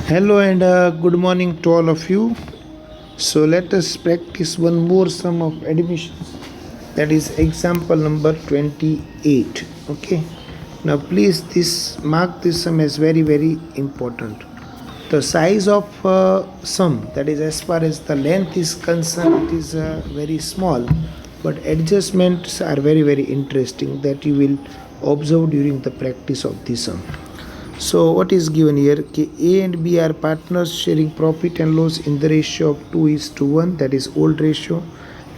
Hello and good morning to all of you. So let us practice one more sum of admissions. That is example number 28. Okay. Now please mark this sum as very important. The size of sum, that is as far as the length is concerned, it is very small, but adjustments are very interesting that you will observe during the practice of this sum. So what is given here? Okay, A and B are partners sharing profit and loss in the ratio of 2:1. That is old ratio.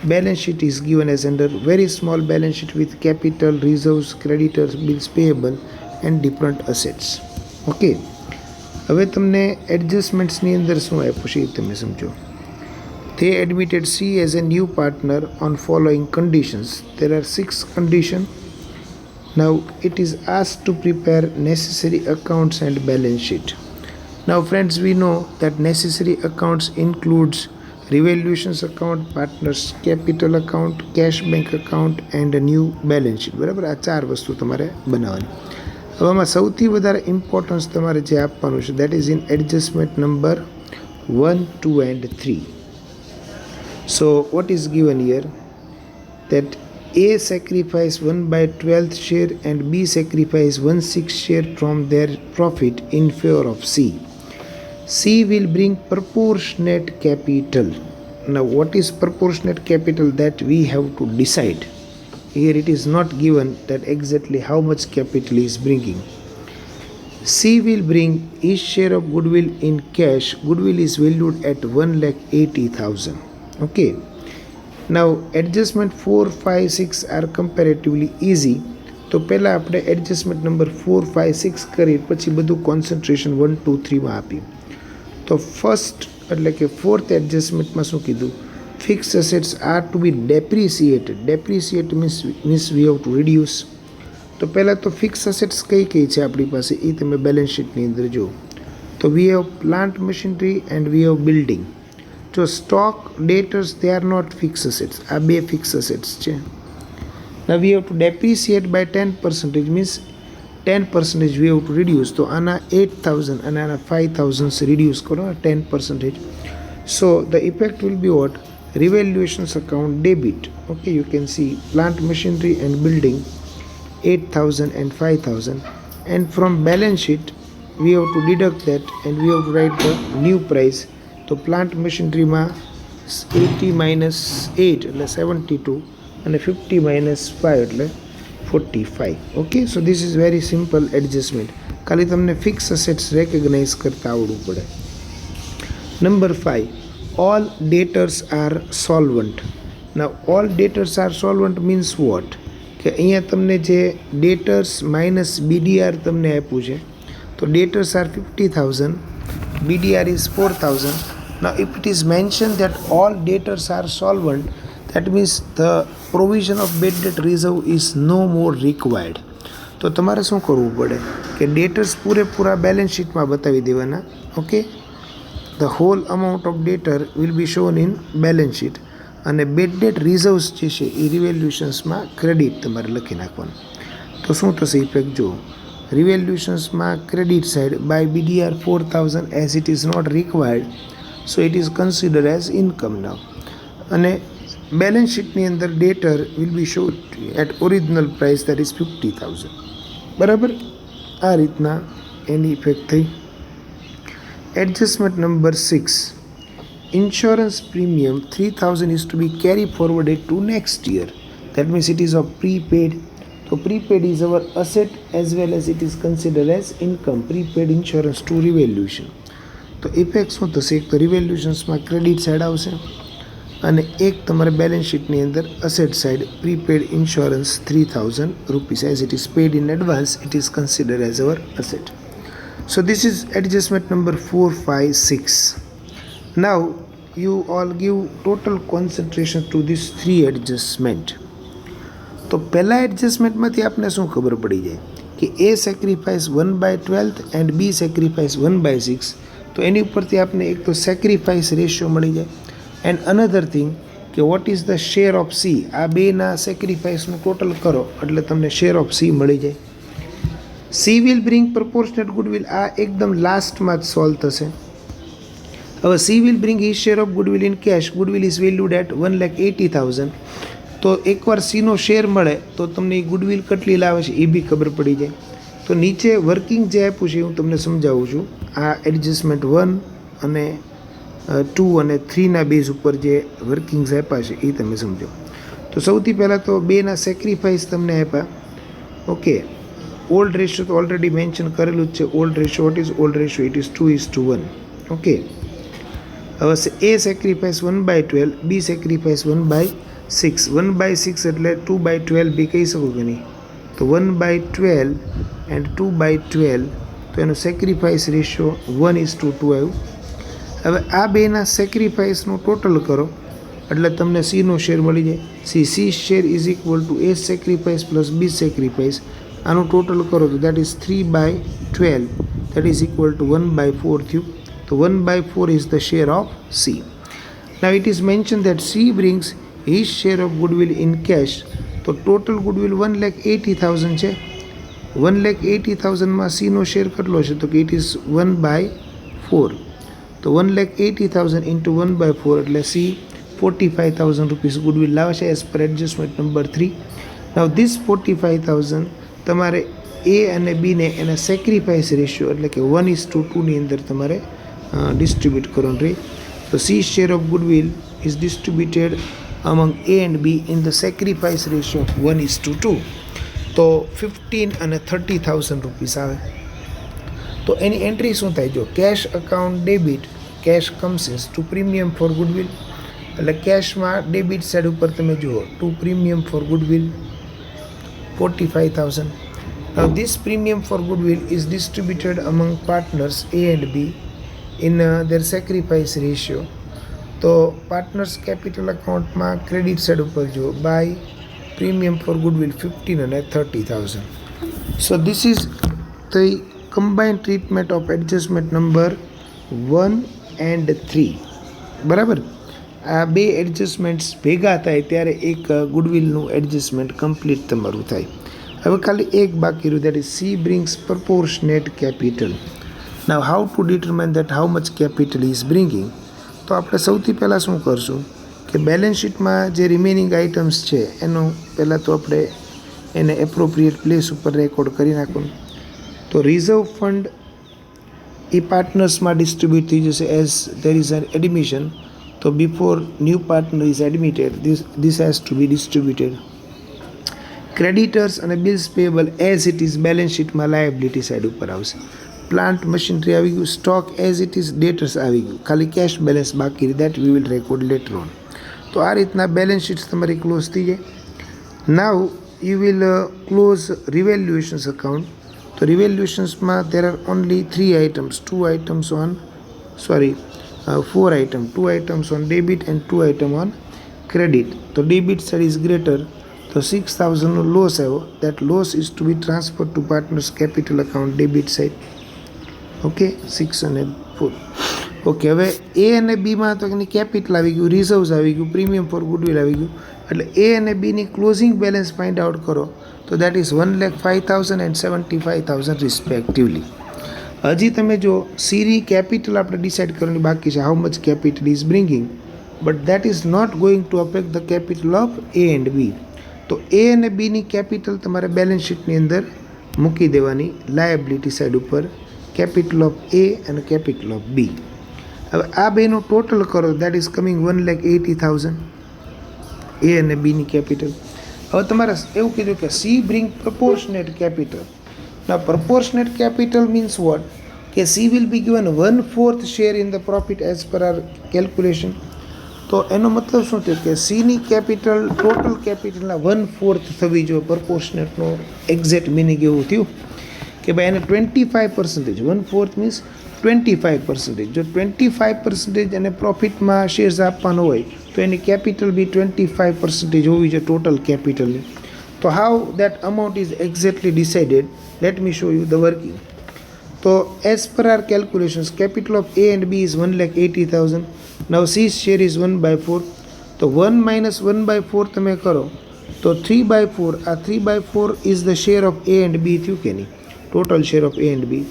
Balance sheet is given as under very small balance sheet with capital, reserves, creditors, bills payable and different assets. Okay. હવે તમને એડજસ્ટમેન્ટ્સની અંદર શું આપ્યું છે એ તમે સમજો. They admitted C as a new partner on following conditions. There are 6 conditions. Now it is asked to prepare necessary accounts and balance sheet. Now friends, we know that necessary accounts includes revaluations account, partners capital account, cash bank account and a new balance sheet. બરાબર, આ 4 વસ્તુ તમારે બનાવવાની. હવે આમાં સૌથી વધારે importance તમારે જે આપવાનું છે that is in adjustment number 1, 2 and 3. So what is given here? That A sacrifice 1/12 share and B sacrifice 1/6 share from their profit in favor of C. C will bring proportionate capital. Now what is proportionate capital? That we have to decide. Here it is not given that exactly how much capital is bringing. C will bring his share of goodwill in cash. Goodwill is valued at 1,80,000. Okay. Now adjustment 4, 5, 6 are comparatively easy. તો પહેલાં આપણે adjustment number 4, 5, 6 કરી પછી બધું concentration 1, 2, 3માં આપી. તો first એટલે કે ફોર્થ એડજસ્ટમેન્ટમાં શું કીધું? Fix assets are to be depreciated. Depreciate means we have to reduce. તો પહેલાં તો ફિક્સ એસેટ્સ કઈ છે આપણી પાસે એ તમે બેલેન્સ શીટની અંદર જુઓ. તો we have plant machinery and we have building. જો stock debtors they are not fix assets, આ બે ફિક્સ એસેટ્સ છે. now we have to depreciate by 10% means 10% we have to reduce. તો આના 8,000 અને આના 5,000 reduce કરો 10%. so the effect will be what? Revaluations account debit. Okay, you can see plant machinery and building 8,000 and 5,000, and from balance sheet we have to deduct that and we have to write the new price. તો plant મશીનરીમાં 80 - 8 એટલે 72 અને 50 - 5 એટલે 45. Okay, so this is very simple adjustment. ખાલી તમને fix assets recognise કરતા આવડવું પડે. Number 5, all debtors are solvent. Now all debtors are solvent means what? કે અહીંયા તમને જે ડેટર્સ માઇનસ BDR તમને આપ્યું છે. તો ડેટર્સ R 50,000, BDR is 4,000. Now if it is mentioned that all debtors are solvent, that means the provision of bad debt reserve is no more required. તો તમારે શું કરવું પડે કે ડેટર્સ પૂરેપૂરા બેલેન્સ શીટમાં બતાવી દેવાના. Okay, the whole amount of debtor will be shown in balance sheet અને બેડ ડેટ રિઝર્વ્સ જે છે એ રિવેલ્યુશન્સમાં ક્રેડિટ તમારે લખી નાખવાનું. તો શું થશે ઇફેક્ટ જુઓ. રિવેલ્યુશન્સમાં credit side by BDR 4,000 as it is not required, so it is considered as income now. અને બેલેન્સ શીટની અંદર debtor will be showed at original price that is 50,000. બરાબર, આ રીતના એની ઇફેક્ટ થઈ. Adjustment number 6, insurance premium 3,000 is to be carry forwarded to next year. That means it is of prepaid. So prepaid is our asset as well as it is considered as income. Prepaid insurance to revaluation. તો effect શું થશે? એક તો રિવેલ્યુશન્સમાં credit side આવશે અને એક તમારે balance શીટની અંદર asset side prepaid insurance 3,000 rupees as it is paid in advance, it is considered as our asset. So this is adjustment number 4, 5, 6. Now you all give total concentration to this 3 adjustment. તો પહેલાં એડજસ્ટમેન્ટમાંથી આપને શું ખબર પડી જાય કે A sacrifice 1/12 and B sacrifice 1/6. તો એની ઉપરથી આપને એક તો સેક્રિફાઈસ રેશિયો મળી જાય એન્ડ અનધર થિંગ કે what is the share of C. આ બેના સેક્રિફાઈસનું ટોટલ કરો એટલે તમને શેર ઓફ C મળી જાય. C will bring proportionate goodwill, આ એકદમ લાસ્ટમાં જ સોલ્વ થશે. હવે C will bring his share of goodwill in cash. Goodwill is valued at 1,80,000. તો એકવાર સીનો શેર મળે તો તમને એ ગુડવિલ કેટલી લાવે છે એ બી ખબર પડી જાય. તો નીચે વર્કિંગ જે આપ્યું છે હું તમને સમજાવું છું. આ એડજસ્ટમેન્ટ 1 અને 2 અને 3ના બેઝ ઉપર જે વર્કિંગ્સ આપ્યા છે એ તમે સમજો. તો સૌથી પહેલાં તો બેના સેક્રિફાઈસ તમને આપ્યા. ઓકે, ઓલ્ડ રેશિયો તો ઓલરેડી મેન્શન કરેલું જ છે. Old ratio, what is old ratio? It is 2:1. Okay, હવે એ સેક્રિફાઈસ 1/12, બી સેક્રિફાઈસ 1/6. 1/6 એટલે 2/12 બી કહી શકો કે નહીં? તો 1/12 એન્ડ 2/12, તો એનો સેક્રિફાઈસ રેશિયો 1:2 આવ્યું. હવે આ બેના સેક્રિફાઈસનું ટોટલ કરો એટલે તમને સીનો શેર મળી જાય. C share is equal to A sacrifice plus B sacrifice. આનું ટોટલ કરો તો that is 3/12, that is equal to 1/4 થયું. તો 1/4 is the share of C. Now it is mentioned that C brings his share of goodwill in cash. તો total goodwill 1,80,000 છે. 1,80,000 માં C નો share કેટલો છે? તો કે it is 1/4. તો 1,80,000 into 1/4 એટલે C 45,000 rupees goodwill લાવે છે as per adjustment number 3. Now this 45,000 તમારે A અને B ને એના સેક્રિફાઈસ રેશિયો એટલે કે 1:2 ની અંદર તમારે distribute કરવાનું રહે. તો C share of goodwill is distributed among A and B in the sacrifice ratio of 1:2. તો 15 અને 30,000 રૂપીસ આવે. તો એની એન્ટ્રી શું થાય? જો cash account debit, cash comes to premium for goodwill, એટલે કેશમાં ડેબિટ સાઈડ ઉપર તમે જુઓ to premium for goodwill 45,000. Now this premium for goodwill is distributed among partners A and B in their sacrifice ratio. તો partners capital અકાઉન્ટમાં credit side ઉપર જો by premium for goodwill 15 અને 30,000. સો this is the combined treatment of adjustment number 1 and 3. બરાબર, આ બે adjustments ભેગા થાય ત્યારે એક ગુડવિલનું એડજસ્ટમેન્ટ કમ્પ્લીટ તમારું થાય. હવે ખાલી એક બાકી રહ્યું, that is C brings proportionate capital. Now how to determine that how much capital is bringing? તો આપણે સૌથી પહેલાં શું કરશું કે બેલેન્સ શીટમાં જે રિમેનિંગ આઇટમ્સ છે એનો પહેલાં તો આપણે એને એપ્રોપ્રિએટ પ્લેસ ઉપર રેકોર્ડ કરી નાખવાનું. તો રિઝર્વ ફંડ એ પાર્ટનર્સમાં ડિસ્ટ્રીબ્યુટ થઈ જશે as there is an admission. તો before new partner is admitted this has to be distributed. Creditors અને bills payable as it is balance શીટમાં લાયબિલિટી સાઇડ ઉપર આવશે. પ્લાન્ટ મશીનરી આવી ગયું, stock as it is debtors આવી ગયું, ખાલી કેશ બેલેન્સ બાકી that we will record later on. તો આ રીતના બેલેન્સ શીટ્સ તમારી ક્લોઝ થઈ જાય. નાવ you will close revaluations account. તો રિવેલ્યુએશન્સમાં there are only 3 items, 2 items on 4 items, 2 items on debit and 2 items on credit. તો ડેબિટ સાઇડ ઇઝ ગ્રેટર. તો 6,000નો લોસ આવ્યો. That loss is to be transfer to partners capital account debit side. Okay, 6 અને 4. Okay, હવે એ અને બીમાં તો એની capital આવી ગયું, રિઝર્વ્સ આવી ગયું, પ્રીમિયમ ફોર ગુડવિલ આવી ગયું. એટલે એ અને બીની ક્લોઝિંગ બેલેન્સ ફાઇન્ડ આઉટ કરો તો દેટ ઇઝ 1,05,000 and 75,000 રિસ્પેક્ટિવલી. હજી તમે જો સીની કેપિટલ આપણે ડિસાઇડ કરવાની બાકી છે, how much capital is bringing, but that is not going to affect the capital of A and B. તો એ અને બીની કેપિટલ તમારે બેલેન્સ શીટની અંદર મૂકી દેવાની લાયબિલિટી સાઇડ ઉપર, કેપિટલ ઓફ એ અને કેપિટલ ઓફ બી. હવે આ બેનું ટોટલ કરો દેટ ઇઝ કમિંગ 1,80,000 એ અને બીની કેપિટલ. હવે તમારે એવું કીધું કે સી બ્રિંગ પ્રપોર્શનેટ કેપિટલ. ના, પ્રપોર્શનેટ કેપિટલ મીન્સ વોટ? કે C will be given 1/4 share in the profit as per our calculation. તો એનો મતલબ શું થયો કે સીની કેપિટલ ટોટલ કેપિટલના 1/4 થવી જોઈએ. પ્રપોર્શનેટનો એક્ઝેક્ટ મિનિંગ એવું થયું કે ભાઈ એને 25%, 1/4 મીન્સ 25%. જો 25% એને પ્રોફિટમાં શેર્સ આપવાનો હોય તો એની કેપિટલ બી 25% હોવી જોઈએ ટોટલ કેપિટલની. તો how that amount is exactly decided? Let me show you the working. તો as per our calculations capital of A and B is 1,80,000. Now C share is 1/4. તો 1 - 1/4 તમે કરો તો 3/4. આ 3/4 is the share of A and B થયું કે નહીં? total share of A and B.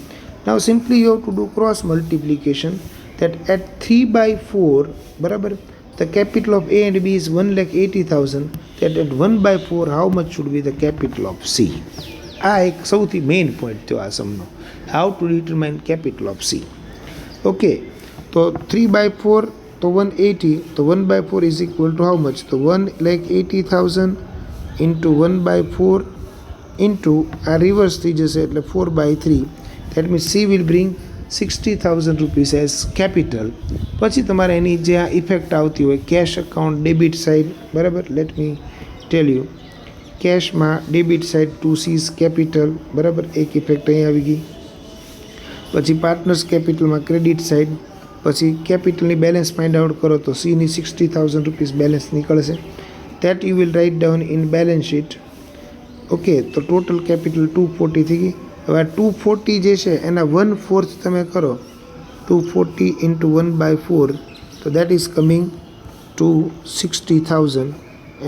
Now simply you have to do cross multiplication, that at 3 by 4 બરાબર the capital of A and B is 1,80,000, that at 1 by 4 how much should be the capital of C. આ એક સૌથી main point થયો આ સમનો, how to determine capital of C. Okay, તો 3 by 4 તો 180, તો 1 by 4 is equal to how much? તો 1,80,000 into 1 by 4 into આ રિવર્સ થઈ જશે એટલે 4 by 3. That means C will bring 60,000 rupees as capital. પછી તમારે એની જે આ ઇફેક્ટ આવતી હોય કેશ અકાઉન્ટ ડેબિટ સાઇડ, બરાબર, લેટ મી ટેલ યુ, કેશમાં debit side to C's capital, બરાબર, એક ઇફેક્ટ અહીં આવી ગઈ. પછી પાર્ટનર્સ કેપિટલમાં ક્રેડિટ સાઇડ, પછી કેપિટલની બેલેન્સ ફાઇન્ડ આઉટ કરો તો સીની 60,000 રૂપીસ બેલેન્સ નીકળશે. That you will write down in balance sheet. Okay, તો ટોટલ કેપિટલ 240 થઈ ગઈ. હવે આ 240 જે છે એના 1/4 તમે કરો, 240 into 1 by 4, તો that is coming to 60,000,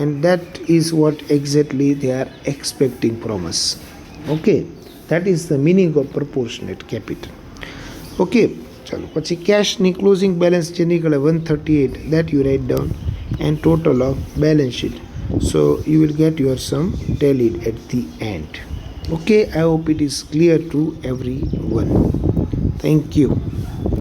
and that is what exactly they are expecting from us. Okay, that is the meaning of proportionate capital. Okay, ચાલો પછી કેશની ક્લોઝિંગ બેલેન્સ જે નીકળે 138, that you write down, and total of balance sheet. So you will get your sum tallied at the end. Okay, I hope it is clear to everyone. Thank you.